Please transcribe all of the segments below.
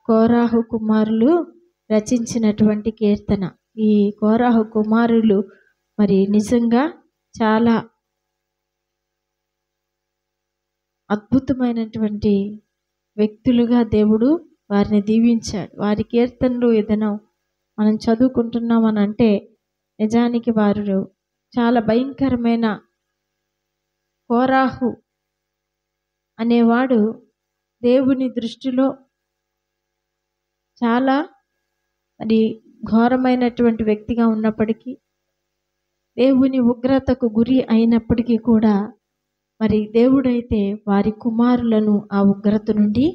కోరాహు కుమారులు రచించినటువంటి కీర్తన. ఈ కోరాహు కుమారులు మరి నిజంగా చాలా అద్భుతమైనటువంటి వ్యక్తులుగా దేవుడు వారిని దీవించాడు. వారి కీర్తనలు ఏదైనా మనం చదువుకుంటున్నామని అంటే నిజానికి వారు చాలా భయంకరమైన, కోరాహు అనేవాడు దేవుని దృష్టిలో చాలా మరి ఘోరమైనటువంటి వ్యక్తిగా ఉన్నప్పటికీ, దేవుని ఉగ్రతకు గురి అయినప్పటికీ కూడా మరి దేవుడైతే వారి కుమారులను ఆ ఉగ్రత నుండి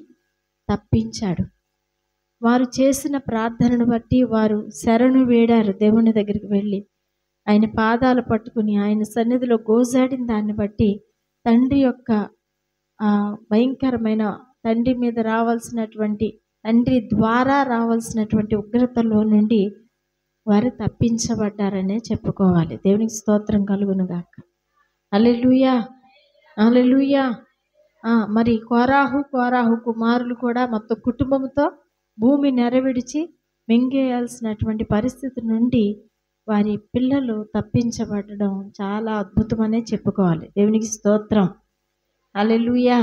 తప్పించాడు. వారు చేసిన ప్రార్థనను బట్టి వారు శరణు వేడారు. దేవుని దగ్గరికి వెళ్ళి ఆయన పాదాలు పట్టుకుని ఆయన సన్నిధిలో గోజాడిన దాన్ని బట్టి తండ్రి యొక్క భయంకరమైన తండ్రి మీద రావాల్సినటువంటి, తండ్రి ద్వారా రావాల్సినటువంటి ఉగ్రతలో నుండి వారు తప్పించబడ్డారనే చెప్పుకోవాలి. దేవునికి స్తోత్రం కలుగునుగాక. హల్లెలూయా, హల్లెలూయా. మరి కోరాహు కుమారులు కూడా మొత్తం కుటుంబంతో భూమి నెరవిడిచి మింగేయాల్సినటువంటి పరిస్థితి నుండి వారి పిల్లలు తప్పించబడడం చాలా అద్భుతమనే చెప్పుకోవాలి. దేవునికి స్తోత్రం. హల్లెలూయా,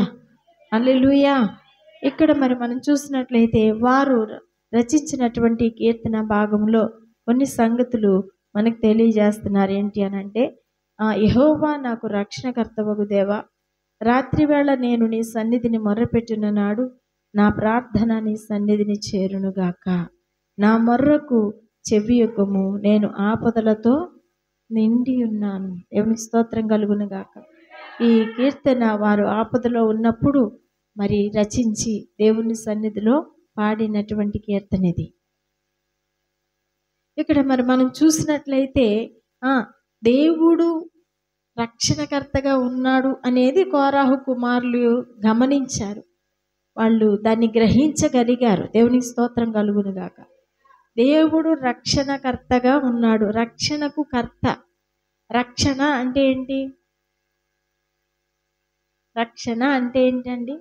హల్లెలూయా. ఇక్కడ మరి మనం చూసినట్లయితే వారు రచించినటువంటి కీర్తన భాగంలో కొన్ని సంగతులు మనకు తెలియజేస్తున్నారు. ఏంటి అని అంటే, యెహోవా నాకు రక్షణకర్తవగు దేవా, రాత్రివేళ నేను నీ సన్నిధిని మొర్రపెట్టిన నాడు నా ప్రార్థన నీ సన్నిధిని చేరునుగాక. నా మొర్రకు చెవియొక్కము, నేను ఆపదలతో నిండి ఉన్నాను. దేవునికి స్తోత్రం కలుగునుగాక. ఈ కీర్తన వారు ఆపదలో ఉన్నప్పుడు మరి రచించి దేవుని సన్నిధిలో పాడినటువంటి కీర్తన ఇది. ఇక్కడ మరి మనం చూసినట్లయితే దేవుడు రక్షణకర్తగా ఉన్నాడు అనేది కోరాహు కుమారులు గమనించారు. వాళ్ళు దాన్ని గ్రహించగలిగారు. దేవునికి స్తోత్రం కలుగునుగాక. దేవుడు రక్షణకర్తగా ఉన్నాడు. రక్షణకు కర్త. రక్షణ అంటే ఏంటి? రక్షణ అంటే ఏంటండి?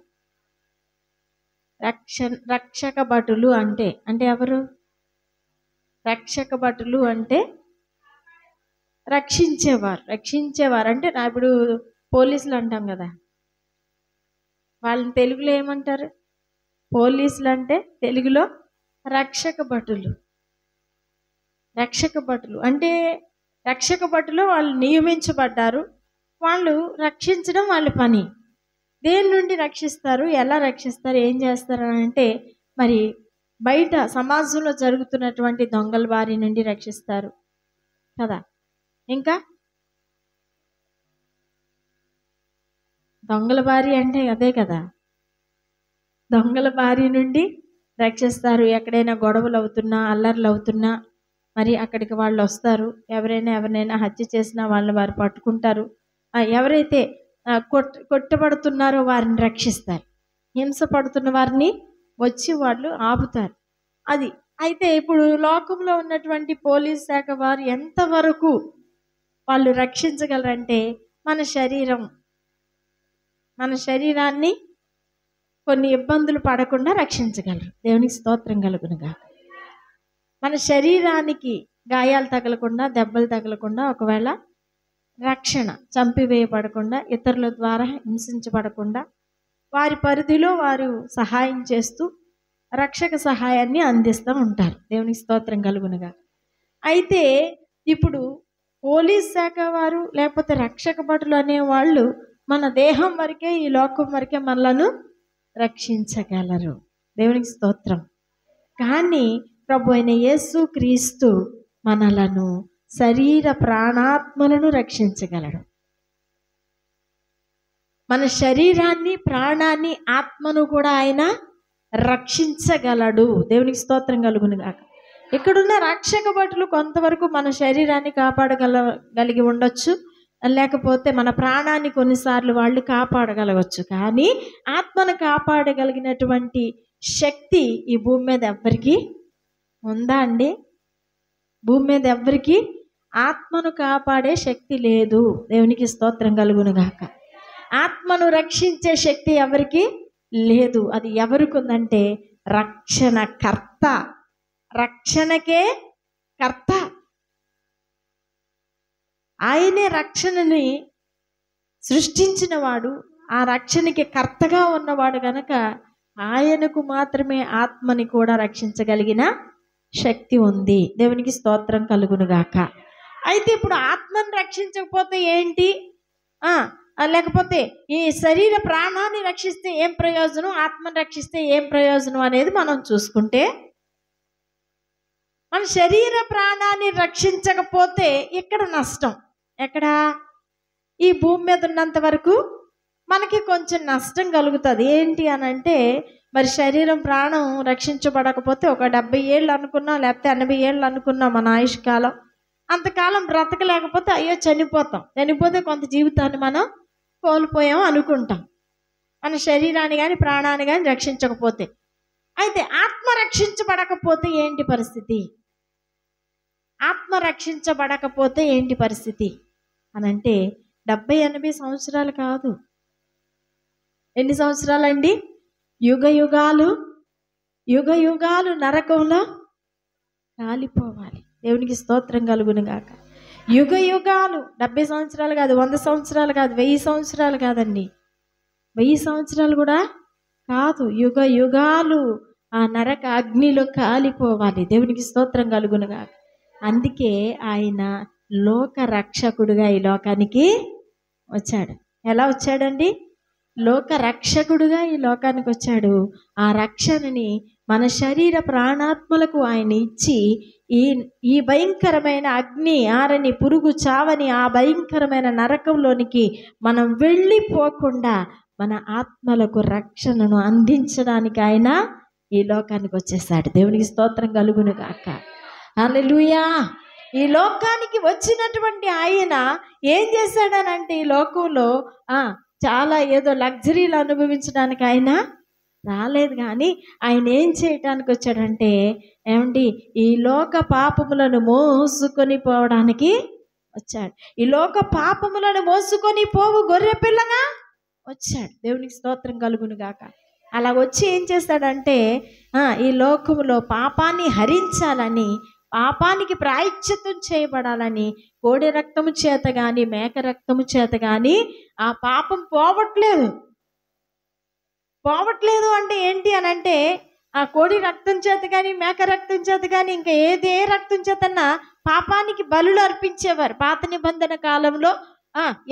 రక్షక భటులు అంటే ఎవరు? రక్షక భటులు అంటే రక్షించేవారు అంటే ఇప్పుడు పోలీసులు అంటాం కదా, వాళ్ళని తెలుగులో ఏమంటారు? పోలీసులు అంటే తెలుగులో రక్షక భటులు. రక్షక భటులు అంటే రక్షక భటులు వాళ్ళు నియమించబడ్డారు. వాళ్ళు రక్షించడం వాళ్ళ పని. దేని నుండి రక్షిస్తారు? ఎలా రక్షిస్తారు? ఏం చేస్తారు అంటే మరి బయట సమాజంలో జరుగుతున్నటువంటి దొంగల బారి నుండి రక్షిస్తారు కదా. ఇంకా దొంగల బారి అంటే అదే కదా, దొంగల బారి నుండి రక్షిస్తారు. ఎక్కడైనా గొడవలు అవుతున్నా, అల్లర్లు అవుతున్నా మరి అక్కడికి వాళ్ళు వస్తారు. ఎవరైనా హత్య చేసినా వాళ్ళని వారు పట్టుకుంటారు. ఎవరైతే కొట్టబడుతున్నారో వారిని రక్షిస్తారు. హింస పడుతున్న వారిని వచ్చి వాళ్ళు ఆపుతారు. అది అయితే ఇప్పుడు లోకంలో ఉన్నటువంటి పోలీస్ శాఖ వారు ఎంతవరకు వాళ్ళు రక్షించగలరంటే మన శరీరాన్ని కొన్ని ఇబ్బందులు పడకుండా రక్షించగలరు. దేవునికి స్తోత్రం కలుగునుగాక. మన శరీరానికి గాయాలు తగలకుండా, దెబ్బలు తగలకుండా, ఒకవేళ రక్షణ చంపివేయబడకుండా, ఇతరుల ద్వారా హింసించబడకుండా వారి పరిధిలో వారు సహాయం చేస్తూ రక్షక సహాయాన్ని అందిస్తూ ఉంటారు. దేవునికి స్తోత్రం కలుగునుగాక. అయితే ఇప్పుడు పోలీస్ శాఖ వారు లేకపోతే రక్షక భటులు అనేవాళ్ళు మన దేహం వరకే, ఈ లోకం వరకే మనలను రక్షించగలరు. దేవునికి స్తోత్రం. కానీ ప్రభు అయిన యేసు క్రీస్తు మనలను శరీర ప్రాణాత్మలను రక్షించగలడు. మన శరీరాన్ని, ప్రాణాన్ని, ఆత్మను కూడా ఆయన రక్షించగలడు. దేవునికి స్తోత్రం కలుగునుగాక. ఇక్కడున్న రక్షక భటులు కొంతవరకు మన శరీరాన్ని కాపాడగలిగి ఉండొచ్చు, లేకపోతే మన ప్రాణాన్ని కొన్నిసార్లు వాళ్ళు కాపాడగలవచ్చు. కానీ ఆత్మను కాపాడగలిగినటువంటి శక్తి ఈ భూమి మీద ఎవ్వరికీ ఉందా అండి? భూమి మీద ఎవ్వరికీ ఆత్మను కాపాడే శక్తి లేదు. దేవునికి స్తోత్రం కలుగునుగాక. ఆత్మను రక్షించే శక్తి ఎవరికి లేదు. అది ఎవరికి ఉందంటే రక్షణ కర్త, రక్షణకే కర్త. ఆయనే రక్షణని సృష్టించిన వాడు, ఆ రక్షణకి కర్తగా ఉన్నవాడు గనక ఆయనకు మాత్రమే ఆత్మని కూడా రక్షించగలిగిన శక్తి ఉంది. దేవునికి స్తోత్రం కలుగునుగాక. అయితే ఇప్పుడు ఆత్మను రక్షించకపోతే ఏంటి, లేకపోతే ఈ శరీర ప్రాణాన్ని రక్షిస్తే ఏం ప్రయోజనం, ఆత్మను రక్షిస్తే ఏం ప్రయోజనం అనేది మనం చూసుకుంటే, మన శరీర ప్రాణాన్ని రక్షించకపోతే ఇక్కడ నష్టం. ఎక్కడ? ఈ భూమి మీద ఉన్నంత వరకు మనకి కొంచెం నష్టం కలుగుతుంది. ఏంటి అని అంటే, మరి శరీరం ప్రాణం రక్షించబడకపోతే ఒక 70 ఏళ్ళు అనుకున్నాం, లేకపోతే 80 ఏళ్ళు అనుకున్నాం మన ఆయుష్కాలం, అంతకాలం బ్రతకలేకపోతే అయ్యో చనిపోతాం, చనిపోతే కొంత జీవితాన్ని మనం కోల్పోయాం అనుకుంటాం, మన శరీరాన్ని కానీ ప్రాణాన్ని కానీ రక్షించకపోతే. అయితే ఆత్మ రక్షించబడకపోతే ఏంటి పరిస్థితి? ఆత్మ రక్షించబడకపోతే ఏంటి పరిస్థితి అని అంటే, 70-80 సంవత్సరాలు కాదు, ఎన్ని సంవత్సరాలండి? యుగ యుగాలు నరకంలో కాలిపోవాలి. దేవునికి స్తోత్రం కలుగును గాక. యుగ యుగాలు 70 సంవత్సరాలు కాదు, 100 సంవత్సరాలు కాదు, 1000 సంవత్సరాలు కాదండి, 1000 సంవత్సరాలు కూడా కాదు, యుగ యుగాలు ఆ నరక అగ్నిలో కాలిపోవాలి. దేవునికి స్తోత్రం కలుగును గాక. అందుకే ఆయన లోక రక్షకుడుగా ఈ లోకానికి వచ్చాడు. ఎలా వచ్చాడండి? లోక రక్షకుడుగా ఈ లోకానికి వచ్చాడు. ఆ రక్షణని మన శరీర ప్రాణాత్మలకు ఆయన ఇచ్చి ఈ భయంకరమైన అగ్ని, ఆరని, పురుగు చావని ఆ భయంకరమైన నరకంలోనికి మనం వెళ్ళిపోకుండా మన ఆత్మలకు రక్షణను అందించడానికి ఆయన ఈ లోకానికి వచ్చేసాడు. దేవునికి స్తోత్రం కలుగును గాక. హల్లెలూయా. ఈ లోకానికి వచ్చినటువంటి ఆయన ఏం చేశాడనంటే, ఈ లోకంలో చాలా ఏదో లగ్జరీలు అనుభవించడానికి ఆయన రాలేదు, కానీ ఆయన ఏం చేయటానికి వచ్చాడంటే, ఏమండి, ఈ లోక పాపములను మోసుకొని పోవడానికి వచ్చాడు. ఈ లోక పాపములను మోసుకొని పోవు గొర్రె పిల్లగా వచ్చాడు. దేవునికి స్తోత్రం కలుగును గాక. అలా వచ్చి ఏం చేస్తాడంటే, ఈ లోకములో పాపాన్ని హరించాలని, పాపానికి ప్రాయశ్చిత్తం చేయబడాలని కోడి రక్తము చేత కానీ మేక రక్తము చేత కానీ ఆ పాపం పోవట్లేదు అంటే ఏంటి అని అంటే, ఆ కోడి రక్తం చేత కానీ మేక రక్తం చేత కానీ ఇంకా ఏ రక్తం చేతన్నా పాపానికి బలులు అర్పించేవారు పాత నిబంధన కాలంలో.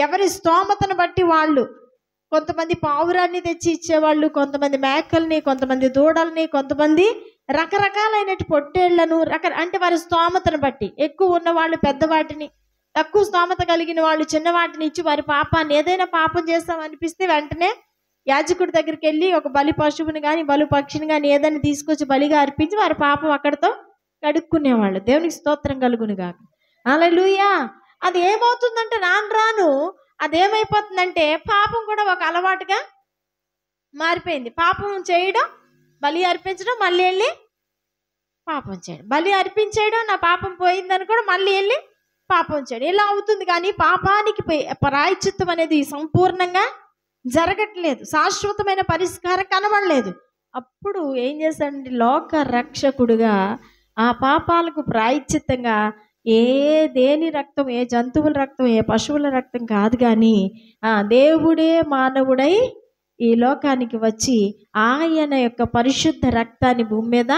ఎవరి స్తోమతను బట్టి వాళ్ళు, కొంతమంది పావురాన్ని తెచ్చి ఇచ్చేవాళ్ళు, కొంతమంది మేకల్ని, కొంతమంది దూడల్ని, కొంతమంది రకరకాలైన పొట్టేళ్లను, అంటే వారి స్తోమతను బట్టి. ఎక్కువ ఉన్న వాళ్ళు పెద్దవాటిని, తక్కువ స్తోమత కలిగిన వాళ్ళు చిన్న వాటిని ఇచ్చి వారి పాపాన్ని, ఏదైనా పాపం చేస్తామనిపిస్తే వెంటనే యాజకుడి దగ్గరికి వెళ్ళి ఒక బలి పశువుని కానీ బలి పక్షిని కానీ ఏదైనా తీసుకొచ్చి బలిగా అర్పించి వారి పాపం అక్కడితో కడుక్కునేవాళ్ళు. దేవునికి స్తోత్రం కలుగును గాక. హల్లెలూయా. అది ఏమవుతుందంటే రాను అదేమైపోతుందంటే, పాపం కూడా ఒక అలవాటుగా మారిపోయింది. పాపం చేయడం, బలి అర్పించడం, మళ్ళీ వెళ్ళి పాపం చేయడం, బలి అర్పించేయడం, నా పాపం పోయిందని కూడా మళ్ళీ వెళ్ళి పాపం చేయడం, ఇలా అవుతుంది. కానీ పాపానికి ప్రాయశ్చిత్తం అనేది సంపూర్ణంగా జరగట్లేదు, శాశ్వతమైన పరిష్కారం కనబడలేదు. అప్పుడు ఏం చేశాడంటే, లోక రక్షకుడుగా ఆ పాపాలకు ప్రాయశ్చిత్తంగా దేని రక్తం, ఏ జంతువుల రక్తం, ఏ పశువుల రక్తం కాదు, కానీ దేవుడే మానవుడై ఈ లోకానికి వచ్చి ఆయన యొక్క పరిశుద్ధ రక్తాన్ని భూమి మీద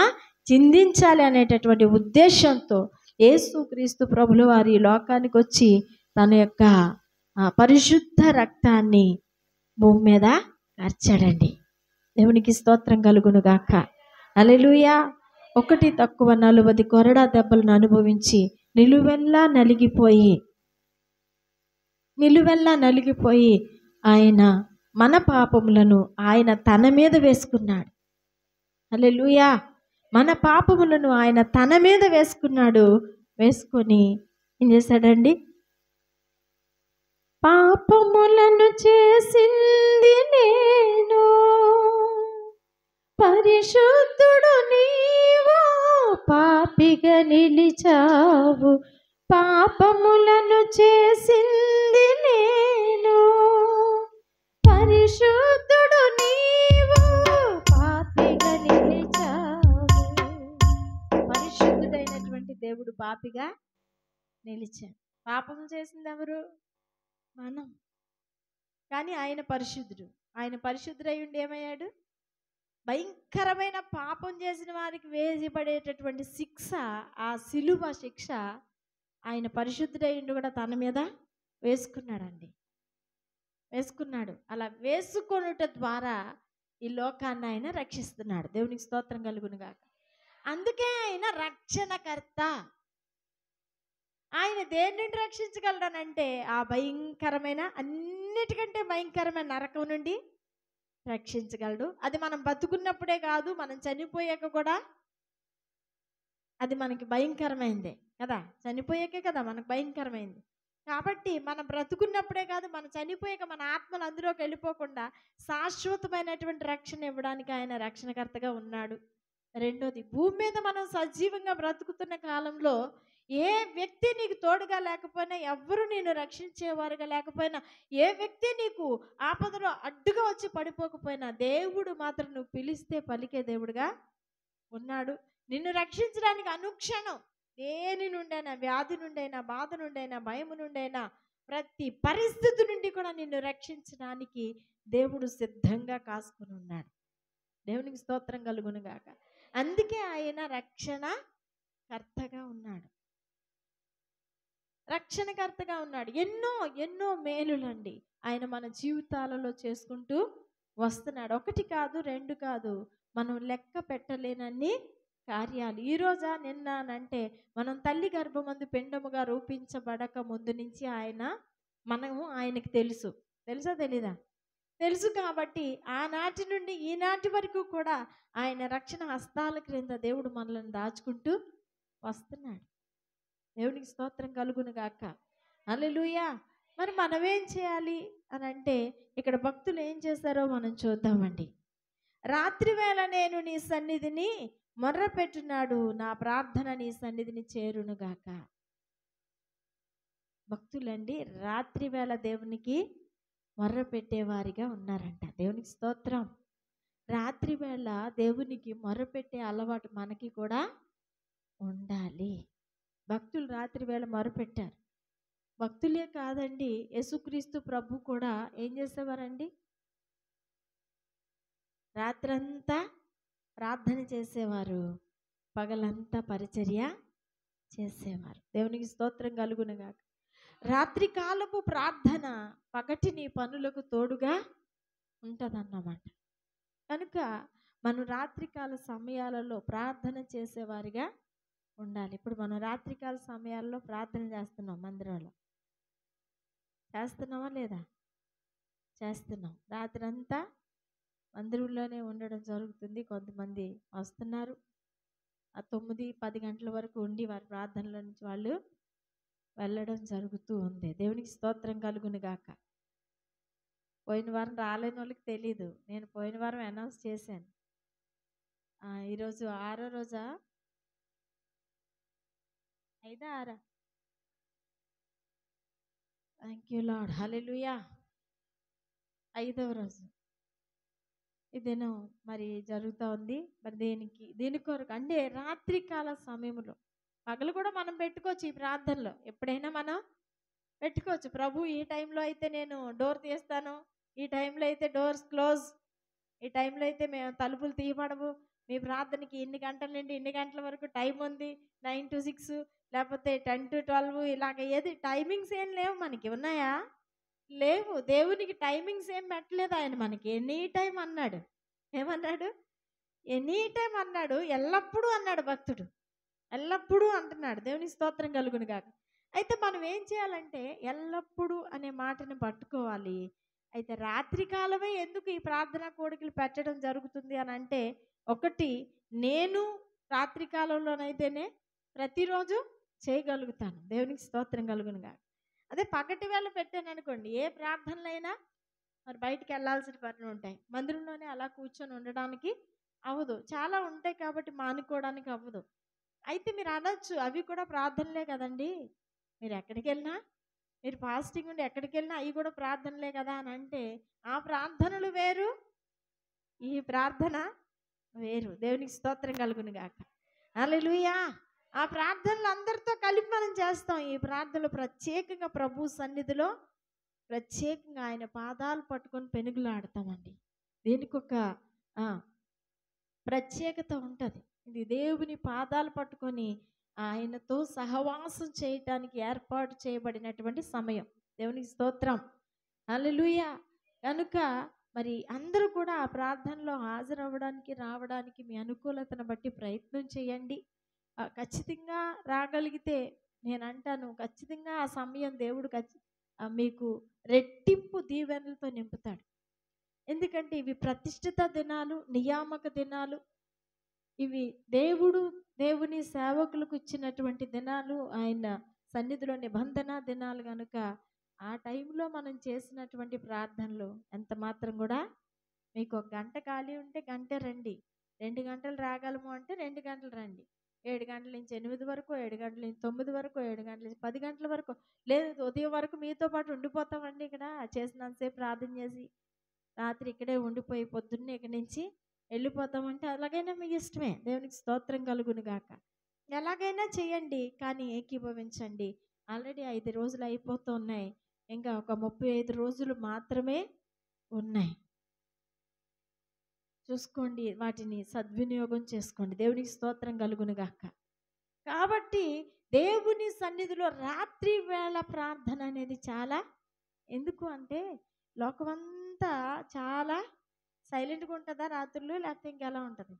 చిందించాలి అనేటటువంటి ఉద్దేశంతో యేసుక్రీస్తు ప్రభులు వారు ఈ లోకానికి వచ్చి తన యొక్క పరిశుద్ధ రక్తాన్ని భూమి మీద కార్చాడండి. దేవునికి స్తోత్రం కలుగును గాక. హల్లెలూయా. 1 తక్కువ 40 కొరడా దెబ్బలను అనుభవించి నిలువెల్లా నలిగిపోయి ఆయన మన పాపములను ఆయన తన మీద వేసుకున్నాడు. హల్లెలూయా. మన పాపములను ఆయన తన మీద వేసుకున్నాడు. వేసుకొని ఏం చేశాడండి? పాపములను చేసింది నేను, పరిశుద్ధుడు నీవు, పాపిగా నిలిచావు. పాపములను చేసింది నేను, పరిశుద్ధుడు నీవు, పాపిగా నిలిచావు. దేవుడు పాపిగా నిలిచాడు. పాపం చేసింది ఎవరు? మనం. కానీ ఆయన పరిశుద్ధుడు. ఆయన పరిశుద్ధుడై ఉండి ఏమయ్యాడు? భయంకరమైన పాపం చేసిన వారికి వేసిపడేటటువంటి శిక్ష, ఆ సిలువ శిక్ష ఆయన పరిశుద్ధుడై ఉండి కూడా తన మీద వేసుకున్నాడండి. వేసుకున్నాడు. అలా వేసుకొనుట ద్వారా ఈ లోకాన్ని ఆయన రక్షిస్తున్నాడు. దేవునికి స్తోత్రం కలుగును గాక. అందుకే ఆయన రక్షణకర్త. ఆయన దేని నుండి రక్షించగలడనంటే ఆ భయంకరమైన, అన్నిటికంటే భయంకరమైన నరకం నుండి రక్షించగలడు. అది మనం బతుకున్నప్పుడే కాదు, మనం చనిపోయాక కూడా అది మనకి భయంకరమైందే కదా. చనిపోయాకే కదా మనకు భయంకరమైంది. కాబట్టి మనం బ్రతుకున్నప్పుడే కాదు, మనం చనిపోయాక మన ఆత్మలు అందులోకి వెళ్ళిపోకుండా శాశ్వతమైనటువంటి రక్షణ ఇవ్వడానికి ఆయన రక్షణకర్తగా ఉన్నాడు. రెండోది, భూమి మీద మనం సజీవంగా బ్రతుకుతున్న కాలంలో ఏ వ్యక్తి నీకు తోడుగా లేకపోయినా, ఎవ్వరు నేను రక్షించేవారుగా లేకపోయినా, ఏ వ్యక్తి నీకు ఆపదలో అడ్డుగా వచ్చి పడిపోకపోయినా, దేవుడు మాత్రం నువ్వు పిలిస్తే పలికే దేవుడుగా ఉన్నాడు. నిన్ను రక్షించడానికి అనుక్షణం దేని నుండైనా, వ్యాధి నుండైనా, బాధ నుండైనా, భయము నుండైనా, ప్రతి పరిస్థితి నుండి కూడా నిన్ను రక్షించడానికి దేవుడు సిద్ధంగా కాసుకుని ఉన్నాడు. దేవునికి స్తోత్రం కలుగును గాక. అందుకే ఆయన రక్షణకర్తగా ఉన్నాడు. రక్షణకర్తగా ఉన్నాడు. ఎన్నో ఎన్నో మేలులండి ఆయన మన జీవితాలలో చేసుకుంటూ వస్తున్నాడు. ఒకటి కాదు, రెండు కాదు, మనం లెక్క పెట్టలేనన్ని కార్యాలు. ఈరోజా నిన్న అంటే మనం తల్లి గర్భమందు పిండముగా రూపించబడక ముందు నుంచి మనము ఆయనకి తెలుసా తెలీదా? తెలుసు. కాబట్టి ఆనాటి నుండి ఈనాటి వరకు కూడా ఆయన రక్షణ హస్తాల క్రింద దేవుడు మనల్ని దాచుకుంటూ వస్తున్నాడు. దేవునికి స్తోత్రం కలుగును గాక. హల్లెలూయా. మరి మనమేం చేయాలి అని అంటే ఇక్కడ భక్తులు ఏం చేశారో మనం చూద్దామండి. రాత్రి వేళ నేను నీ సన్నిధిని మొర్రపెట్టున్నాడు, నా ప్రార్థన నీ సన్నిధిని చేరునుగాక. భక్తులండి రాత్రి వేళ దేవునికి మొర్రపెట్టేవారిగా ఉన్నారంట. దేవునికి స్తోత్రం. రాత్రి వేళ దేవునికి మొర్రపెట్టే అలవాటు మనకి కూడా ఉండాలి. భక్తులు రాత్రి వేళ మొరపెట్టారు. భక్తులే కాదండి, యేసుక్రీస్తు ప్రభు కూడా ఏం చేసేవారండి? రాత్రంతా ప్రార్థన చేసేవారు, పగలంతా పరిచర్య చేసేవారు. దేవునికి స్తోత్రం కలుగును గాక. రాత్రి కాలపు ప్రార్థన పగటి నీ పనులకు తోడుగా ఉంటుందన్నమాట. కనుక మనం రాత్రికాల సమయాలలో ప్రార్థన చేసేవారిగా ఉండాలి. ఇప్పుడు మనం రాత్రికాల సమయాల్లో ప్రార్థన చేస్తున్నాం, మందిరంలో చేస్తున్నామా లేదా? చేస్తున్నాం. రాత్రి అంతా మందిరంలోనే ఉండడం జరుగుతుంది. కొంతమంది వస్తున్నారు, ఆ 9-10 గంటల వరకు ఉండి వారి ప్రార్థనలో నుంచి వాళ్ళు వెళ్ళడం జరుగుతూ ఉంది. దేవునికి స్తోత్రం కలుగును గాక. పోయిన వారం రాలేని వాళ్ళకి తెలీదు, నేను పోయిన వారం అనౌన్స్ చేశాను. ఈరోజు 6వ రోజా, 5, 6? Thank you lord. హల్లెలూయా. 5వ రోజు ఇదేనో మరి జరుగుతూ ఉంది. మరి దీని కొరకు అంటే రాత్రికాల సమయంలో, పగలు కూడా మనం పెట్టుకోవచ్చు ఈ ప్రార్థనలో, ఎప్పుడైనా మనం పెట్టుకోవచ్చు. ప్రభు ఈ టైంలో అయితే నేను డోర్ తీస్తాను, ఈ టైంలో అయితే డోర్స్ క్లోజ్, ఈ టైంలో అయితే మేము తలుపులు తీయబడవు, మీ ప్రార్థనకి ఇన్ని గంటల నుండి ఇన్ని గంటల వరకు టైం ఉంది, 9 to 6 లేకపోతే 10 to 12 ఇలాగ. ఏది టైమింగ్స్ ఏం లేవు మనకి, ఉన్నాయా? లేవు. దేవునికి టైమింగ్స్ ఏం పెట్టలేదు ఆయన మనకి. ఎనీ టైం అన్నాడు. ఏమన్నాడు? ఎనీ టైం అన్నాడు, ఎల్లప్పుడూ అన్నాడు భక్తుడు. ఎల్లప్పుడూ అంటున్నాడు. దేవునికి స్తోత్రం కలుగును గాక. అయితే మనం ఏం చేయాలంటే ఎల్లప్పుడూ అనే మాటను పట్టుకోవాలి. అయితే రాత్రికాలమే ఎందుకు ఈ ప్రార్థనా కోడికలు పెట్టడం జరుగుతుంది అని అంటే, ఒకటి, నేను రాత్రికాలంలోనైతేనే ప్రతిరోజు చేయగలుగుతాను. దేవునికి స్తోత్రం కలుగును గాక. అదే పగటి వేళ పెట్టాను అనుకోండి, ఏ ప్రార్థనలైనా మరి బయటికి వెళ్ళాల్సిన పనులు ఉంటాయి, మందిరంలోనే అలా కూర్చొని ఉండడానికి అవ్వదు, చాలా ఉంటాయి కాబట్టి మానుకోవడానికి అవ్వదు. అయితే మీరు అనొచ్చు, అవి కూడా ప్రార్థనలే కదండి, మీరు ఎక్కడికి వెళ్ళినా, మీరు ఫాస్టింగ్ ఉండి ఎక్కడికి వెళ్ళినా అవి కూడా ప్రార్థనలే కదా అని అంటే, ఆ ప్రార్థనలు వేరు, ఈ ప్రార్థన వేరు. దేవునికి స్తోత్రం కలుగును గాక. హల్లెలూయా. ఆ ప్రార్థనలు అందరితో కలిపి మనం చేస్తాం. ఈ ప్రార్థనలు ప్రత్యేకంగా ప్రభు సన్నిధిలో ప్రత్యేకంగా ఆయన పాదాలు పట్టుకొని పెనుగులాడతామండి. దీనికొక ఆ, ప్రత్యేకత ఉంటుంది. ఇది దేవుని పాదాలు పట్టుకొని ఆయనతో సహవాసం చేయటానికి ఏర్పాటు చేయబడినటువంటి సమయం. దేవునికి స్తోత్రం, హల్లెలూయా. కనుక మరి అందరూ కూడా ఆ ప్రార్థనలో హాజరవ్వడానికి, రావడానికి మీ అనుకూలతను బట్టి ప్రయత్నం చేయండి. ఖచ్చితంగా రాగలిగితే నేను అంటాను, ఖచ్చితంగా ఆ సమయం దేవుడు మీకు రెట్టింపు దీవెనలతో నింపుతాడు. ఎందుకంటే ఇవి ప్రతిష్ఠిత దినాలు, నియామక దినాలు. ఇవి దేవుని సేవకులకు ఇచ్చినటువంటి దినాలు, ఆయన సన్నిధిలో నిబంధన దినాలు. కనుక ఆ టైంలో మనం చేసినటువంటి ప్రార్థనలు ఎంత మాత్రం కూడా, మీకు 1 గంట ఖాళీ ఉంటే గంటే రండి, 2 గంటలు రాగలము అంటే 2 గంటలు రండి, 7 గంటల నుంచి 8 వరకు, 7 గంటల నుంచి 9 వరకు, 7 గంటల నుంచి 10 గంటల వరకు, లేదు ఉదయం వరకు మీతో పాటు ఉండిపోతామండి. ఇక్కడ చేసినంతసేపు ప్రార్థన చేసి రాత్రి ఇక్కడే ఉండిపోయి పొద్దున్నే ఇక్కడి నుంచి వెళ్ళిపోతామంటే అలాగైనా మీ ఇష్టమే. దేవునికి స్తోత్రం కలుగును గాక. ఎలాగైనా చేయండి, కానీ ఏకీభవించండి. ఆల్రెడీ 5 రోజులు అయిపోతున్నాయి, ఇంకా ఒక 35 రోజులు మాత్రమే ఉన్నాయి. చూసుకోండి, వాటిని సద్వినియోగం చేసుకోండి. దేవునికి స్తోత్రం కలుగును గాక. కాబట్టి దేవుని సన్నిధిలో రాత్రి వేళ ప్రార్థన అనేది చాలా, ఎందుకు అంటే లోకమంతా చాలా సైలెంట్గా ఉంటుందా రాత్రులు, లేకపోతే ఇంకెలా ఉంటుంది?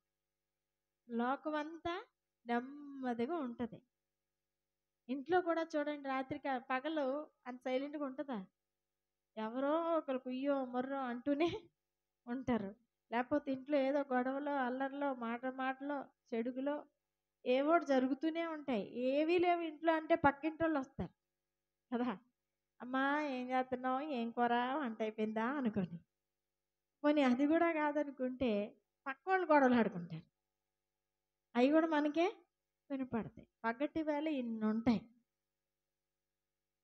లోకమంతా నెమ్మదిగా ఉంటుంది. ఇంట్లో కూడా చూడండి, రాత్రికి పగలు అంత సైలెంట్గా ఉంటుందా? ఎవరో ఒకరు కుయ్యో మొర్రో అంటూనే ఉంటారు. లేకపోతే ఇంట్లో ఏదో గొడవలో, అల్లర్లో, మాటలో, చెడుగులో ఏవో జరుగుతూనే ఉంటాయి. ఏవీ లేవు ఇంట్లో అంటే పక్కింటోళ్ళు వస్తారు కదా, అమ్మా ఏం చేస్తున్నావు, ఏం కూర, వంట అయిపోయిందా అనుకోండి. పోనీ అది కూడా కాదనుకుంటే పక్క వాళ్ళు గొడవలు ఆడుకుంటారు, అవి కూడా మనకే వినపడతాయి. పగటి వేళ ఇన్ని ఉంటాయి.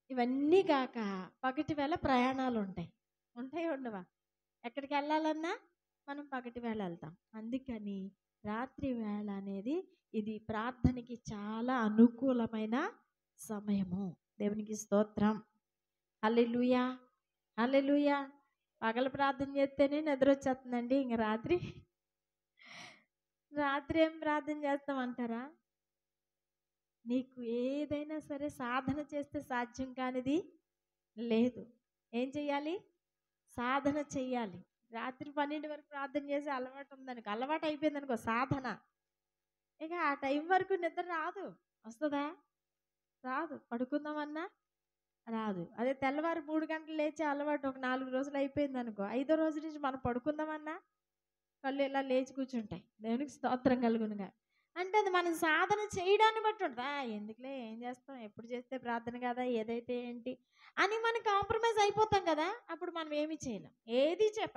ఇవన్నీ కాక పగటి వేళ ప్రయాణాలు ఉంటాయి. ఉండవా? ఎక్కడికి వెళ్ళాలన్నా మనం పగటి వేళ వెళ్తాం. అందుకని రాత్రి వేళ అనేది ఇది ప్రార్థనకి చాలా అనుకూలమైన సమయము. దేవునికి స్తోత్రం, హల్లెలూయా, హల్లెలూయా. పగలు ప్రార్థన చేస్తేనే నిద్ర వచ్చేస్తుందండి, ఇంక రాత్రి ఏం ప్రార్థన చేస్తామంటారా? నీకు ఏదైనా సరే సాధన చేస్తే సాధ్యం కానిది లేదు. ఏం చెయ్యాలి? సాధన చెయ్యాలి. రాత్రి 12 వరకు ప్రార్థన చేసే అలవాటు ఉందనుకో, అలవాటు అయిపోయింది అనుకో సాధన, ఇక ఆ టైం వరకు నిద్ర రాదు. వస్తుందా? రాదు. పడుకుందామన్నా రాదు. అదే తెల్లవారు 3 గంటలు లేచే అలవాటు ఒక 4 రోజులు అయిపోయింది అనుకో, 5వ రోజు నుంచి మనం పడుకుందామన్నా కళ్ళు ఇలా లేచి కూర్చుంటాయి. దేవునికి స్తోత్రం కలుగునుగా. అంటే అది మనం సాధన చేయడాన్ని బట్టి ఉంటుంది. ఎందుకులే, ఏం చేస్తాం, ఎప్పుడు చేస్తే ప్రార్థన కదా, ఏదైతే ఏంటి అని మనం కాంప్రమైజ్ అయిపోతాం కదా. అప్పుడు మనం ఏమి చేయలేం,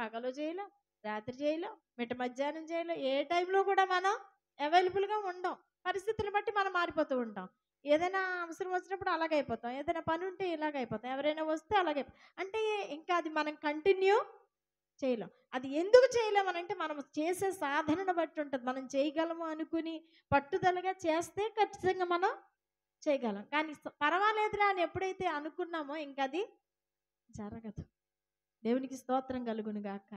పగలు చేయలేం, రాత్రి చేయలేం, మిట్ట మధ్యాహ్నం చేయలేం. ఏ టైంలో కూడా మనం అవైలబుల్గా ఉండం. పరిస్థితులను బట్టి మనం మారిపోతూ ఉంటాం. ఏదైనా అవసరం వచ్చినప్పుడు అలాగైపోతాం, ఏదైనా పని ఉంటే ఇలాగైపోతాం, ఎవరైనా వస్తే అలాగైపోతాం. అంటే ఇంకా అది మనం కంటిన్యూ చేయలేం. అది ఎందుకు చేయలేమనంటే మనం చేసే సాధనను బట్టి ఉంటుంది. మనం చేయగలము అనుకుని పట్టుదలగా చేస్తే ఖచ్చితంగా మనం చేయగలం. కానీ పర్వాలేదురా అని ఎప్పుడైతే అనుకున్నామో ఇంకా అది జరగదు. దేవునికి స్తోత్రం కలుగును గాక.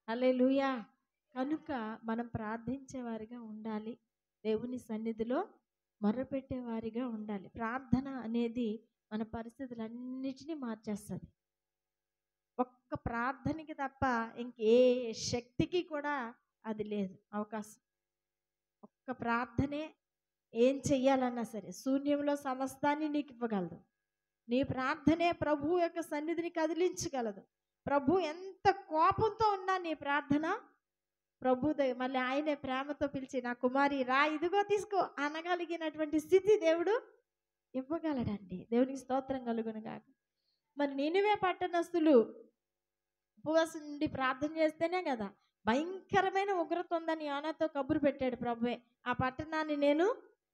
హల్లెలూయా. కనుక మనం ప్రార్థించేవారిగా ఉండాలి, దేవుని సన్నిధిలో మొర్రపెట్టేవారిగా ఉండాలి. ప్రార్థన అనేది మన పరిస్థితులన్నిటినీ మార్చేస్తుంది. ఒక్క ప్రార్థనకి తప్ప ఇంకే శక్తికి కూడా అది లేదు అవకాశం. ఒక్క ప్రార్థనే ఏం చెయ్యాలన్నా సరే శూన్యంలో సమస్తాన్ని నీకు ఇవ్వగలదు. నీ ప్రార్థనే ప్రభు యొక్క సన్నిధిని కదిలించగలదు. ప్రభు ఎంత కోపంతో ఉన్నా నీ ప్రార్థన ప్రభు మళ్ళీ ఆయనే ప్రేమతో పిలిచి, నా కుమారి రా, ఇదిగో తీసుకో అనగలిగినటువంటి స్థితి దేవుడు ఇవ్వగలడండి. దేవునికి స్తోత్రం కలుగునుగాక. మరి నినివే పట్టణస్తులు ఉపవాసం నుండి ప్రార్థన చేస్తేనే కదా భయంకరమైన ఉగ్రత ఉందని యోనాతో కబురు పెట్టాడు ప్రభువే. ఆ పట్టణాన్ని నేను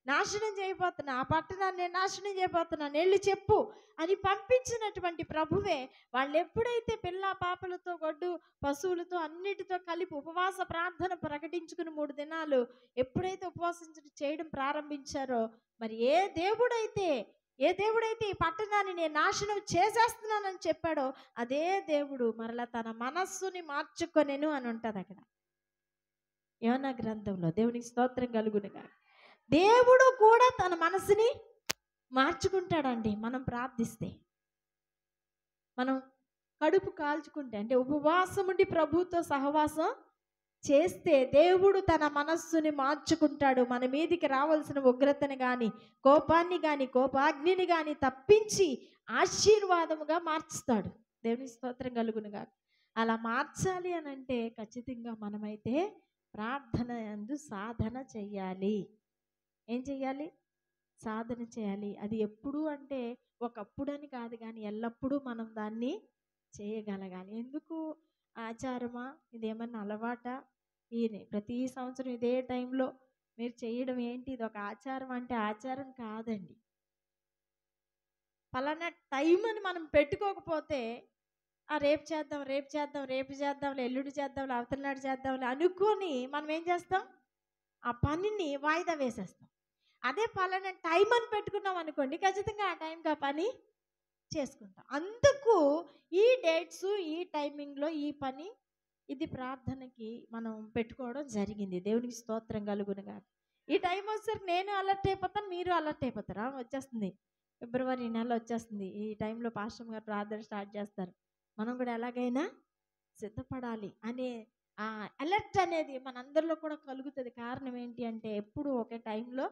నాశనం చేయబోతున్నా, ఆ పట్టణాన్ని నేను నాశనం చేయబోతున్నాను, వెళ్ళి చెప్పు అని పంపించినటువంటి ప్రభువే వాళ్ళు ఎప్పుడైతే పిల్ల పాపలతో గొడ్డు పశువులతో అన్నిటితో కలిపి ఉపవాస ప్రార్థన ప్రకటించుకుని 3 దినాలు ఎప్పుడైతే ఉపవాసం చేయడం ప్రారంభించారో, మరి ఏ దేవుడైతే ఈ పట్టణాన్ని నేను నాశనం చేసేస్తున్నానని చెప్పాడో అదే దేవుడు మరలా తన మనస్సుని మార్చుకొనెను అని ఉంటుంది అక్కడ యోనా గ్రంథంలో. దేవునికి స్తోత్రం కలుగునుగా. దేవుడు కూడా తన మనసుని మార్చుకుంటాడండి మనం ప్రార్థిస్తే. మనం కడుపు కాల్చుకుంటే, అంటే ఉపవాసం ఉండి ప్రభుతో సహవాసం చేస్తే దేవుడు తన మనస్సుని మార్చుకుంటాడు. మన మీదికి రావాల్సిన ఉగ్రతని కానీ, కోపాన్ని కానీ, కోపాగ్నిని కానీ తప్పించి ఆశీర్వాదముగా మార్చుతాడు. దేవుని స్తోత్రం కలుగునుగా. అలా మార్చాలి అని అంటే ఖచ్చితంగా మనమైతే ప్రార్థన యందు సాధన చెయ్యాలి. ఏం చెయ్యాలి? సాధన చేయాలి. అది ఎప్పుడు అంటే ఒకప్పుడని కాదు, కానీ ఎల్లప్పుడూ మనం దాన్ని చేయగలగాలి. ఎందుకు ఆచారమా, ఇదేమన్నా అలవాటా, ప్రతి సంవత్సరం ఇదే టైంలో మీరు చేయడం ఏంటి, ఇది ఒక ఆచారం అంటే ఆచారం కాదండి. పలానా టైం అని మనం పెట్టుకోకపోతే రేపు చేద్దాం, రేపు చేద్దాం, రేపు చేద్దాం, ఎల్లుండి చేద్దాం, అవతలనాడు చేద్దాం అనుకొని మనం ఏం చేస్తాం, ఆ పనిని వాయిదా వేసేస్తాం. అదే పలానా టైం అని పెట్టుకున్నాం అనుకోండి, ఖచ్చితంగా ఆ టైంకి ఆ పని చేసుకుంటాం. అందుకు ఈ డేట్స్, ఈ టైమింగ్లో ఈ పని, ఇది ప్రార్థనకి మనం పెట్టుకోవడం జరిగింది. దేవునికి స్తోత్రం కలుగునుగా. ఈ టైం వచ్చేసరికి నేను అలర్ట్ అయిపోతాను, మీరు అలర్ట్ అయిపోతారా? వచ్చేస్తుంది ఫిబ్రవరి నెల వచ్చేస్తుంది, ఈ టైంలో పాస్టర్ గారు ప్రార్థన స్టార్ట్ చేస్తారు, మనం కూడా ఎలాగైనా సిద్ధపడాలి అనే ఆ అలర్ట్ అనేది మనందరిలో కూడా కలుగుతుంది. కారణం ఏంటి అంటే ఎప్పుడు ఒకే టైంలో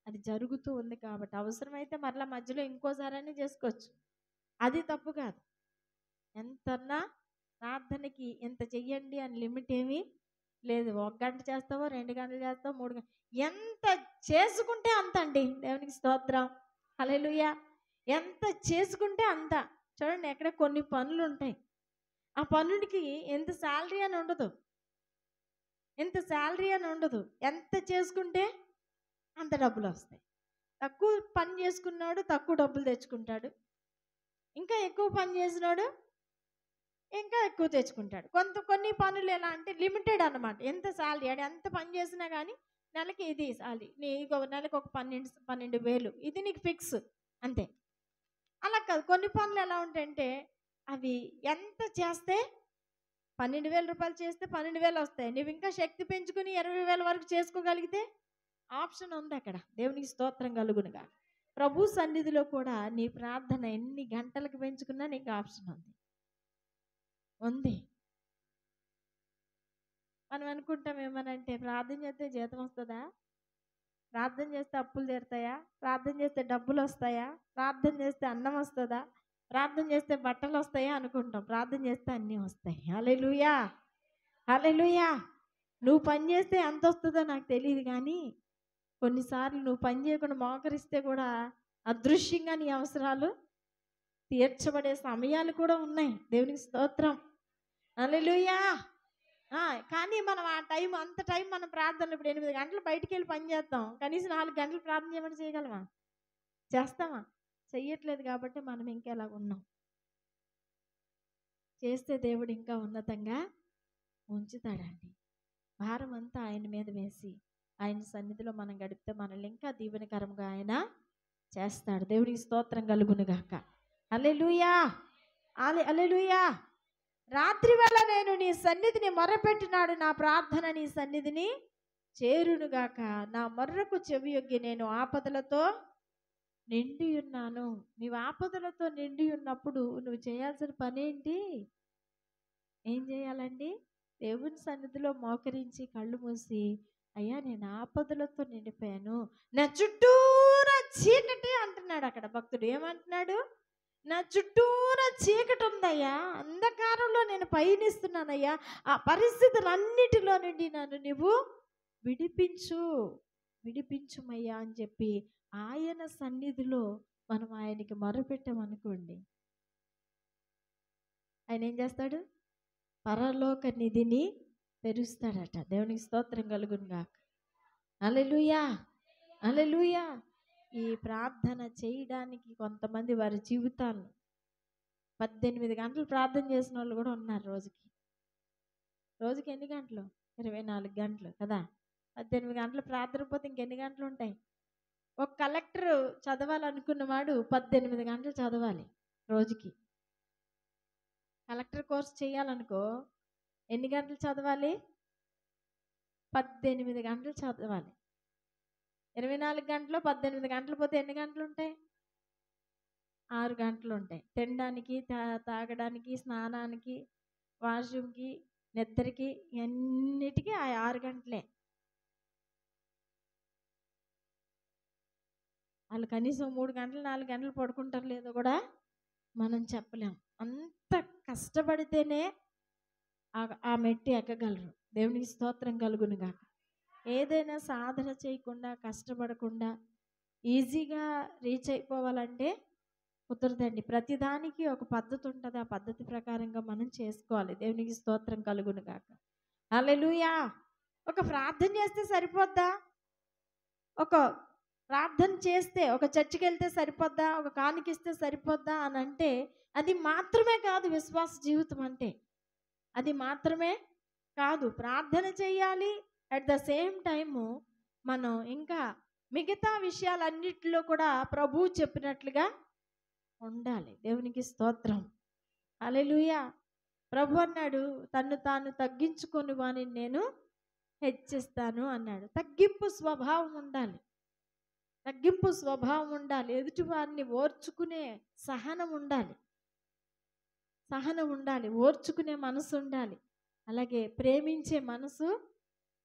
అది జరుగుతూ ఉంది కాబట్టి. అవసరమైతే మరలా మధ్యలో ఇంకోసారైనా చేసుకోవచ్చు, అది తప్పు కాదు. ఎంతన్నా ప్రార్థనకి ఎంత చెయ్యండి అని లిమిట్ ఏమీ లేదు. 1 గంట చేస్తావో, 2 గంటలు చేస్తావో, 3 గంటలు, ఎంత చేసుకుంటే అంత అండి. దేవునికి స్తోత్రం, హల్లెలూయా. ఎంత చేసుకుంటే అంత. చూడండి, ఎక్కడ కొన్ని పనులు ఉంటాయి, ఆ పనులకి ఎంత శాలరీ అని ఉండదు, ఎంత చేసుకుంటే అంత డబ్బులు వస్తాయి. తక్కువ పని చేసుకున్నాడు తక్కువ డబ్బులు తెచ్చుకుంటాడు, ఇంకా ఎక్కువ పని చేసినాడు ఇంకా ఎక్కువ తెచ్చుకుంటాడు. కొన్ని పనులు ఎలా అంటే లిమిటెడ్ అన్నమాట. ఎంత శాలరీ, ఎంత పని చేసినా కానీ నెలకి ఇది శాలరీ, నీకు నెలకు ఒక 12,000 ఇది నీకు ఫిక్స్ అంతే. అలా కాదు, కొన్ని పనులు ఎలా ఉంటాయంటే అవి ఎంత చేస్తే 12,000 రూపాయలు చేస్తే 12,000 వస్తాయి. నువ్వు ఇంకా శక్తి పెంచుకుని 20,000 వరకు చేసుకోగలిగితే ఆప్షన్ ఉంది అక్కడ. దేవునికి స్తోత్రం కలుగునుగా. ప్రభు సన్నిధిలో కూడా నీ ప్రార్థన ఎన్ని గంటలకు పెంచుకున్నా నీకు ఆప్షన్ ఉంది. మనం అనుకుంటాం ఏమనంటే, ప్రార్థన చేస్తే జీతం వస్తుందా, ప్రార్థన చేస్తే అప్పులు తీరుతాయా, ప్రార్థన చేస్తే డబ్బులు వస్తాయా, ప్రార్థన చేస్తే అన్నం వస్తుందా, ప్రార్థన చేస్తే బట్టలు వస్తాయా అనుకుంటాం. ప్రార్థన చేస్తే అన్నీ వస్తాయి. హల్లెలూయా, హల్లెలూయా. నువ్వు పని చేస్తే ఎంత వస్తుందో నాకు తెలియదు, కానీ కొన్నిసార్లు నువ్వు పని చేయకుండా మోకరిస్తే కూడా అదృశ్యంగా నీ అవసరాలు తీర్చబడే సమయాలు కూడా ఉన్నాయి. దేవునికి స్తోత్రం, హల్లెలూయా. కానీ మనం అంత టైం మనం ప్రార్థనలు, ఇప్పుడు 8 గంటలు బయటికి వెళ్ళి పని చేస్తాం, కనీసం 4 గంటలు ప్రార్థన చేయమని చేయగలమా? చేస్తామా? చెయ్యట్లేదు. కాబట్టి మనం ఇంకెలా ఉన్నాం. చేస్తే దేవుడు ఇంకా ఉన్నతంగా ఉంచుతాడండి. భారం అంతా ఆయన మీద వేసి ఆయన సన్నిధిలో మనం గడిపితే మనల్ని ఇంకా దీవెనకరంగా ఆయన చేస్తాడు. దేవుడికి స్తోత్రం కలుగునుగాక. హల్లెలూయా, హల్లెలూయా. రాత్రి వేళ నేను నీ సన్నిధిని మొర్రపెట్టినాడు, నా ప్రార్థన నీ సన్నిధిని చేరునుగాక. నా మొర్రకు చెవియొగ్గి నేను ఆపదలతో నిండి ఉన్నాను. నీవు ఆపదలతో నిండి ఉన్నప్పుడు నువ్వు చేయాల్సిన పని ఏంటి? ఏం చేయాలండి? దేవుని సన్నిధిలో మోకరించి కళ్ళు మూసి, అయ్యా నేను ఆపదలతో నిండిపోయాను, నా చుట్టూరా చీకటి అంటున్నాడు. అక్కడ భక్తుడు ఏమంటున్నాడు? నా చుట్టూరా చీకటి ఉందయ్యా, అంధకారంలో నేను పయనిస్తున్నానయ్యా, ఆ పరిస్థితులన్నిటిలో నుండి నన్ను నువ్వు విడిపించుమయ్యా అని చెప్పి ఆయన సన్నిధిలో మనం ఆయనకి మొరపెట్టామనుకోండి, ఆయన ఏం చేస్తాడు? పరలోక నిధిని తెరుస్తాడట. దేవునికి స్తోత్రం కలుగునుగాక. హల్లెలూయా. హల్లెలూయా. ఈ ప్రార్థన చేయడానికి కొంతమంది వారి జీవితాలను 18 గంటలు ప్రార్థన చేసిన వాళ్ళు కూడా ఉన్నారు రోజుకి. రోజుకి ఎన్ని గంటలు? 24 గంటలు కదా. 18 గంటలు ప్రార్థన పోతే ఇంకెన్ని గంటలు ఉంటాయి? ఒక కలెక్టర్ చదవాలనుకున్నవాడు 18 గంటలు చదవాలి రోజుకి. కలెక్టర్ కోర్స్ చేయాలనుకో ఎన్ని గంటలు చదవాలి? 18 గంటలు చదవాలి. 24 గంటలు 18 గంటలు పోతే ఎన్ని గంటలు ఉంటాయి? 6 గంటలు ఉంటాయి. తినడానికి, తాగడానికి, స్నానానికి, వాష్రూమ్కి, నిద్రకి, అన్నిటికీ ఆ 6 గంటలే. వాళ్ళు కనీసం 3 గంటలు 4 గంటలు పడుకుంటారు లేదో కూడా మనం చెప్పలేం. అంత కష్టపడితేనే ఆ మెట్టి ఎక్కగలరు. దేవునికి స్తోత్రం కలుగును గాక. ఏదైనా సాధన చేయకుండా, కష్టపడకుండా ఈజీగా రీచ్ అయిపోవాలంటే కుదరదండి. ప్రతిదానికి ఒక పద్ధతి ఉంటుంది. ఆ పద్ధతి ప్రకారంగా మనం చేసుకోవాలి. దేవునికి స్తోత్రం కలుగును గాక. హల్లెలూయా. ఒక ప్రార్థన చేస్తే సరిపోద్దా? ఒక ప్రార్థన చేస్తే, ఒక చర్చికి వెళ్తే సరిపోద్దా? ఒక కానుకిస్తే సరిపోద్దా అని అంటే అది మాత్రమే కాదు విశ్వాస జీవితం అంటే. అది మాత్రమే కాదు. ప్రార్థన చేయాలి, అట్ ద సేమ్ టైము మనం ఇంకా మిగతా విషయాలన్నిటిలో కూడా ప్రభువు చెప్పినట్లుగా ఉండాలి. దేవునికి స్తోత్రం. హల్లెలూయా. ప్రభు అన్నాడు, తన్ను తాను తగ్గించుకొని వానిని నేను హెచ్చిస్తాను అన్నాడు. తగ్గింపు స్వభావం ఉండాలి. తగ్గింపు స్వభావం ఉండాలి. ఎదుటి వారిని ఓర్చుకునే సహనం ఉండాలి. సహనం ఉండాలి. ఓర్చుకునే మనసు ఉండాలి. అలాగే ప్రేమించే మనసు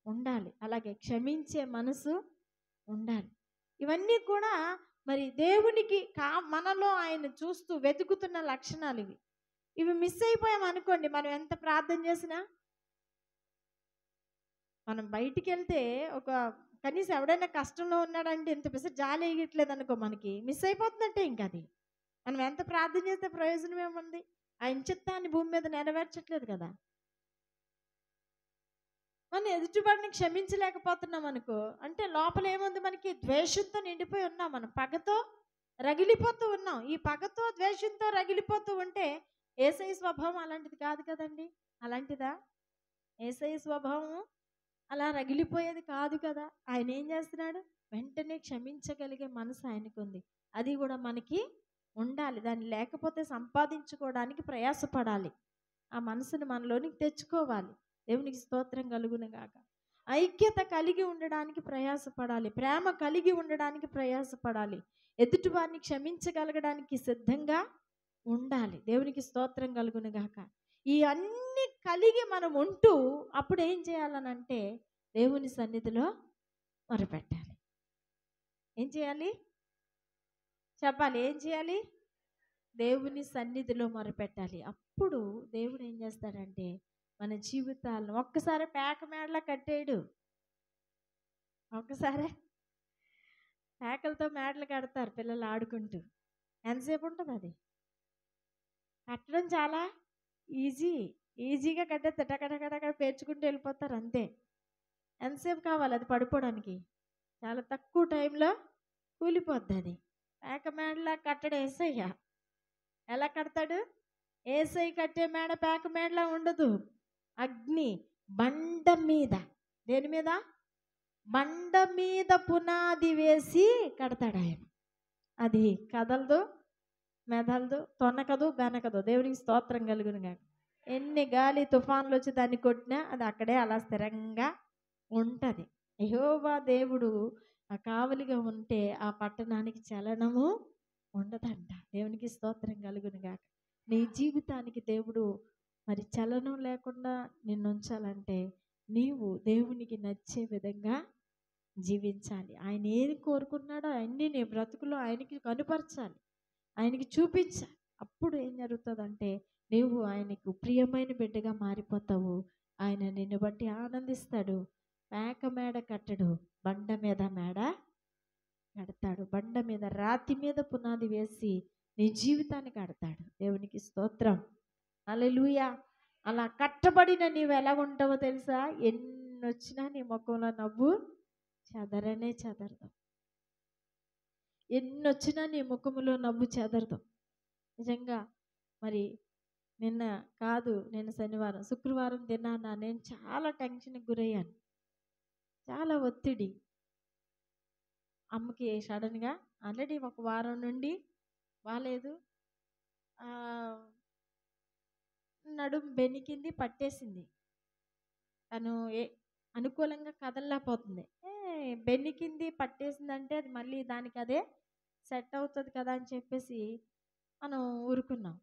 ఉండాలి. అలాగే క్షమించే మనసు ఉండాలి. ఇవన్నీ కూడా మరి దేవునికి మనలో ఆయన చూస్తూ వెతుకుతున్న లక్షణాలు ఇవి. ఇవి మిస్ అయిపోయాం అనుకోండి, మనం ఎంత ప్రార్థన చేసినా. మనం బయటికి వెళ్తే ఒక కనీసం ఎవడైనా కష్టంలో ఉన్నాడంటే ఇంత పిస జాలి వేయట్లేదు అనుకో, మనకి మిస్ అయిపోతుందంటే ఇంకా అది మనం ఎంత ప్రార్థన చేస్తే ప్రయోజనం ఏముంది? ఆయన చిత్తాన్ని భూమి మీద నెరవేర్చట్లేదు కదా. మనం ఎదుటివాడిని క్షమించలేకపోతున్నాం అనుకో, అంటే లోపల ఏముంది? మనకి ద్వేషంతో నిండిపోయి ఉన్నాం. మనం పగతో రగిలిపోతూ ఉన్నాం. ఈ పగతో ద్వేషంతో రగిలిపోతూ ఉంటే యేసయ్య స్వభావం అలాంటిది కాదు కదండి. అలాంటిదా? యేసయ్య స్వభావం అలా రగిలిపోయేది కాదు కదా. ఆయన ఏం చేస్తున్నాడు? వెంటనే క్షమించగలిగే మనసు ఆయనకుంది. అది కూడా మనకి ఉండాలి. దాన్ని లేకపోతే సంపాదించుకోవడానికి ప్రయాసపడాలి. ఆ మనసును మనలోనికి తెచ్చుకోవాలి. దేవునికి స్తోత్రం కలుగును గాక. ఐక్యత కలిగి ఉండడానికి ప్రయాసపడాలి. ప్రేమ కలిగి ఉండడానికి ప్రయాసపడాలి. ఎదుటివారిని క్షమించగలగడానికి సిద్ధంగా ఉండాలి. దేవునికి స్తోత్రం కలుగును గాక. ఈ అన్ని కలిగి మనం ఉంటూ అప్పుడు ఏం చేయాలనంటే దేవుని సన్నిధిలో మొరపెట్టాలి. ఏం చేయాలి? చెప్పాలి. ఏం చేయాలి? దేవుని సన్నిధిలో మొరపెట్టాలి. అప్పుడు దేవుడు ఏం చేస్తాడంటే మన జీవితాలను ఒక్కసారి పేక మేడలా కట్టేయడు. ఒక్కసారే పేకలతో మేడలు కడతారు పిల్లలు ఆడుకుంటూ. ఎంతసేపు ఉంటుంది అది? కట్టడం చాలా ఈజీగా కట్టేస్తే టకటకటక పేర్చుకుంటూ వెళ్ళిపోతారు అంతే. ఎంతసేపు కావాలి అది పడిపోవడానికి? చాలా తక్కువ టైంలో కూలిపోద్ది అది. పేక మేడలా కట్టడం యేసయ్య. ఎలా కడతాడు? యేసయ్య కట్టే మేడ పేక మేడలా ఉండదు. అగ్ని బండ మీద, దేని మీద? బండ మీద పునాది వేసి కడతాడు ఆయన. అది కదలదు, మెదలదు, తొనకదు, బెనకదు. దేవునికి స్తోత్రం కలుగును గాక. ఎన్ని గాలి తుఫాన్లు వచ్చి దాన్ని కొట్టినా అది అక్కడే అలా స్థిరంగా ఉంటుంది. యెహోవా దేవుడు ఆ కావలిగా ఉంటే ఆ పట్టణానికి చలనము ఉండదంట. దేవునికి స్తోత్రం కలుగును గాక. నీ జీవితానికి దేవుడు మరి చలనం లేకుండా నిన్ను ఉంచాలంటే నీవు దేవునికి నచ్చే విధంగా జీవించాలి. ఆయన ఏది కోరుకున్నాడో అన్నీ నీ బ్రతుకులో ఆయనకి కనుపరచాలి, ఆయనకి చూపించాలి. అప్పుడు ఏం జరుగుతుందంటే నీవు ఆయనకు ప్రియమైన బిడ్డగా మారిపోతావు. ఆయన నిన్ను బట్టి ఆనందిస్తాడు. పేక మేడ కట్టడు, బండ మీద మేడ కడతాడు. బండ మీద రాతి మీద పునాది వేసి నీ జీవితాన్ని కడతాడు. దేవునికి స్తోత్రం. హల్లెలూయా. అలా కట్టబడిన నీవు ఎలా ఉంటావో తెలుసా? ఎన్నొచ్చినా నీ ముఖంలో నవ్వు చెదరనే చెదరదు. ఎన్నొచ్చినా నీ ముఖములో నవ్వు చెదరదు. నిజంగా మరి నిన్న శనివారం, శుక్రవారం దినాన నేను చాలా టెన్షన్‌కి గురయ్యాను. చాలా ఒత్తిడి. అమ్మకి సడన్‌గా ఆల్రెడీ ఒక వారం నుండి బాలేదు. ఆహ్, నడుము బెణికింది, పట్టేసింది. తను అనుకూలంగా కదలలేకపోతుంది. బెణికింది, పట్టేసిందంటే అది మళ్ళీ దానికదే సెట్ అవుతది కదా అని చెప్పేసి మనం ఊరుకున్నాం.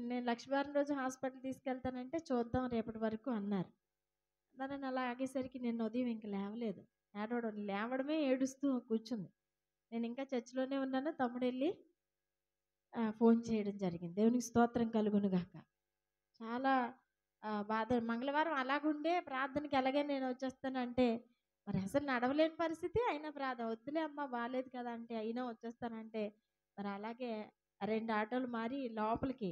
నేను లక్ష్మీవారం రోజు హాస్పిటల్ తీసుకెళ్తానంటే చూద్దాం రేపటి వరకు అన్నారు. నన్ను అలా ఆగేసరికి నిన్న ఉదయం ఇంక లేవలేదు. లేవడమే ఏడుస్తూ కూర్చుంది. నేను ఇంకా చర్చిలోనే ఉన్నాను. తమ్ముడెళ్ళి ఫోన్ చేయడం జరిగింది. దేవునికి స్తోత్రం కలుగును గాక. చాలా బాధ. మంగళవారం అలాగుండే ప్రార్థనకి ఎలాగే నేను వచ్చేస్తానంటే మరి అసలు నడవలేని పరిస్థితి. అయినా వద్దులే అమ్మ బాలేదు కదా అంటే అయినా వచ్చేస్తానంటే మరి అలాగే 2 ఆటోలు మారి లోపలికి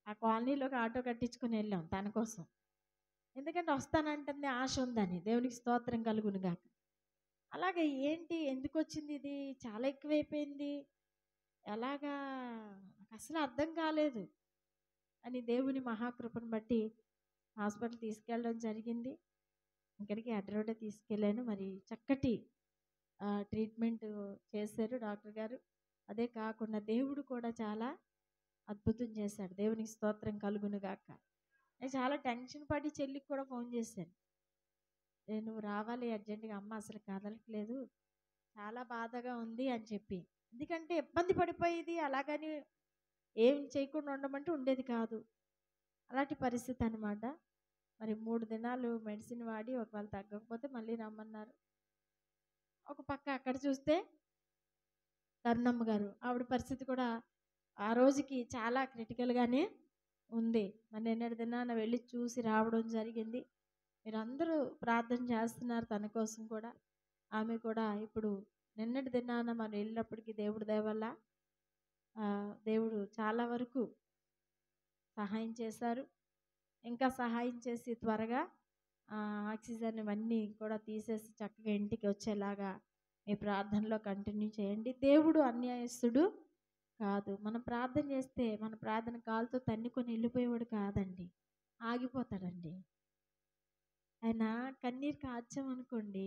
ఆ కాలనీలోకి ఆటో కట్టించుకొని వెళ్ళాం తన కోసం. ఎందుకంటే వస్తానంటుంది, ఆశ ఉందని. దేవునికి స్తోత్రం కలుగును గాక. అలాగే ఏంటి ఎందుకొచ్చింది ఇది? చాలా ఎక్కువైపోయింది. ఎలాగా నాకసలు అర్థం కాలేదు అని దేవుని మహాకృపను బట్టి హాస్పిటల్ తీసుకెళ్ళడం జరిగింది. ఇక్కడికి అడ్రోడే తీసుకెళ్ళాను. మరి చక్కటి ట్రీట్మెంట్ చేశారు డాక్టర్ గారు. అదే కాకుండా దేవుడు కూడా చాలా అద్భుతం చేశాడు. దేవునికి స్తోత్రం కలుగును గాక. నేను చాలా టెన్షన్ పడి చెల్లికి కూడా ఫోన్ చేశాను. నువ్వు రావాలి అర్జెంటుగా, అమ్మ అసలు కదలట్లేదు, చాలా బాధగా ఉంది అని చెప్పి. ఎందుకంటే ఇబ్బంది పడిపోయేది. అలాగని ఏం చేయకుండా ఉండమంటే ఉండేది కాదు. అలాంటి పరిస్థితి అనమాట. మరి 3 దినాలు మెడిసిన్ వాడి ఒకవేళ తగ్గకపోతే మళ్ళీ రమ్మన్నారు. ఒక పక్క అక్కడ చూస్తే కరుణమ్మ గారు, ఆవిడ పరిస్థితి కూడా ఆ రోజుకి చాలా క్రిటికల్‌గానే ఉంది. మరి నిన్నటి దినాన వెళ్ళి చూసి రావడం జరిగింది. మీరందరూ ప్రార్థన చేస్తున్నారు తన కోసం కూడా. ఆమె కూడా ఇప్పుడు నిన్నటి దినాన మనం వెళ్ళినప్పటికీ దేవుడి దయ వల్ల దేవుడు చాలా వరకు సహాయం చేశారు. ఇంకా సహాయం చేసి త్వరగా ఆక్సిజన్ ఇవన్నీ కూడా తీసేసి చక్కగా ఇంటికి వచ్చేలాగా మీ ప్రార్థనలో కంటిన్యూ చేయండి. దేవుడు అన్యాయస్తుడు కాదు. మనం ప్రార్థన చేస్తే మన ప్రార్థన కాలుతో తన్నుకొని వెళ్ళిపోయేవాడు కాదండి. ఆగిపోతాడండి. ఆయన కన్నీరు కార్చామనుకోండి,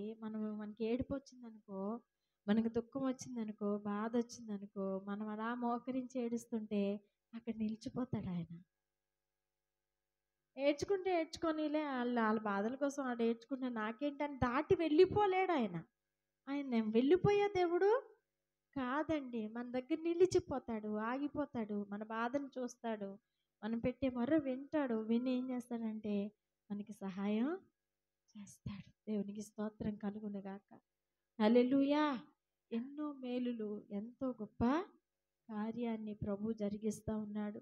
మనకి ఏడుపు వచ్చిందనుకో, మనకు దుఃఖం వచ్చిందనుకో, బాధ వచ్చిందనుకో, మనం అలా మోకరించి ఏడుస్తుంటే అక్కడ నిలిచిపోతాడు ఆయన. ఏడ్చుకుంటే ఏడ్చుకోనీలే, వాళ్ళ బాధల కోసం ఆడు ఏడ్చుకుంటే నాకేంటని దాటి వెళ్ళిపోలేడు ఆయన. ఆయన వెళ్ళిపోయే దేవుడు కాదండి. మన దగ్గర నిలిచిపోతాడు, ఆగిపోతాడు, మన బాధను చూస్తాడు, మనం పెట్టే మొర్ర వింటాడు. విని ఏం చేస్తాడంటే మనకి సహాయం చేస్తాడు. దేవునికి స్తోత్రం కలుగును గాక. హల్లెలూయా. ఎన్నో మేలులు, ఎంతో గొప్ప కార్యాన్ని ప్రభు జరిగిస్తూ ఉన్నాడు.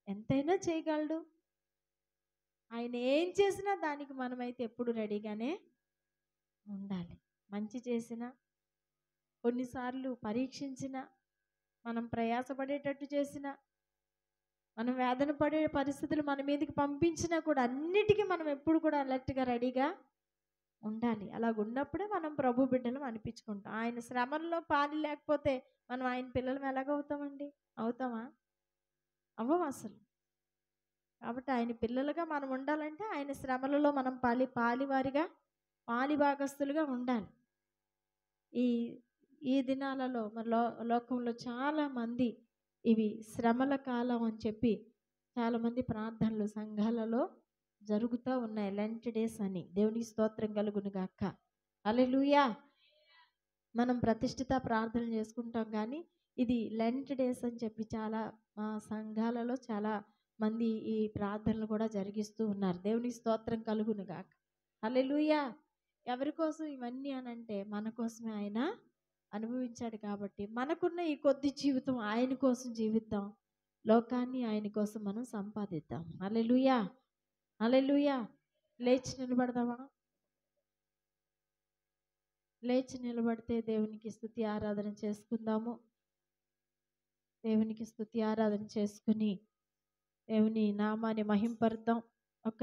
ఎంతైనా చేయగలడు. ఆయన ఏం చేసినా దానికి మనమైతే ఎప్పుడు రెడీగానే ఉండాలి. మంచి చేసినా, కొన్నిసార్లు పరీక్షించిన, మనం ప్రయాసపడేటట్టు చేసిన, మనం వేదన పడే పరిస్థితులు మన మీదకి పంపించినా కూడా అన్నిటికీ మనం ఎప్పుడు కూడా అలర్ట్గా రెడీగా ఉండాలి. అలాగున్నప్పుడే మనం ప్రభు బిడ్డలం అనిపించుకుంటాం. ఆయన శ్రమల్లో పాలు లేకపోతే మనం ఆయన పిల్లలం ఎలాగవుతామండి? అవుతామా? అవ్వం అసలు. కాబట్టి ఆయన పిల్లలుగా మనం ఉండాలంటే ఆయన శ్రమలలో మనం పాలివారిగా పాలిభాగస్తులుగా ఉండాలి. ఈ దినాలలో మన లోకంలో చాలామంది ఇవి శ్రమల కాలం అని చెప్పి చాలామంది ప్రార్థనలు సంఘాలలో జరుగుతూ ఉన్నాయి. లెంట్ డేస్ అని. దేవునికి స్తోత్రం కలుగును గాక. హల్లెలూయా. మనం ప్రతిష్ఠిత ప్రార్థనలు చేసుకుంటాం కానీ ఇది లెంట్ డేస్ అని చెప్పి చాలా సంఘాలలో చాలా మంది ఈ ప్రార్థనలు కూడా జరిగిస్తూ ఉన్నారు. దేవునికి స్తోత్రం కలుగును గాక. హల్లెలూయా. ఎవరి కోసం ఇవన్నీ అనంటే మన కోసమే ఆయన అనుభవించాడు కాబట్టి మనకున్న ఈ కొద్ది జీవితం ఆయన కోసం జీవిద్దాం. లోకాన్ని ఆయన కోసం మనం సంపాదిద్దాం. హల్లెలూయా. హల్లెలూయా. లేచి నిలబడదామా? లేచి నిలబడితే దేవునికి స్తుతి ఆరాధన చేసుకుందాము. దేవునికి స్తుతి ఆరాధన చేసుకుని దేవుని నామాన్ని మహింపరుద్దాం. ఒక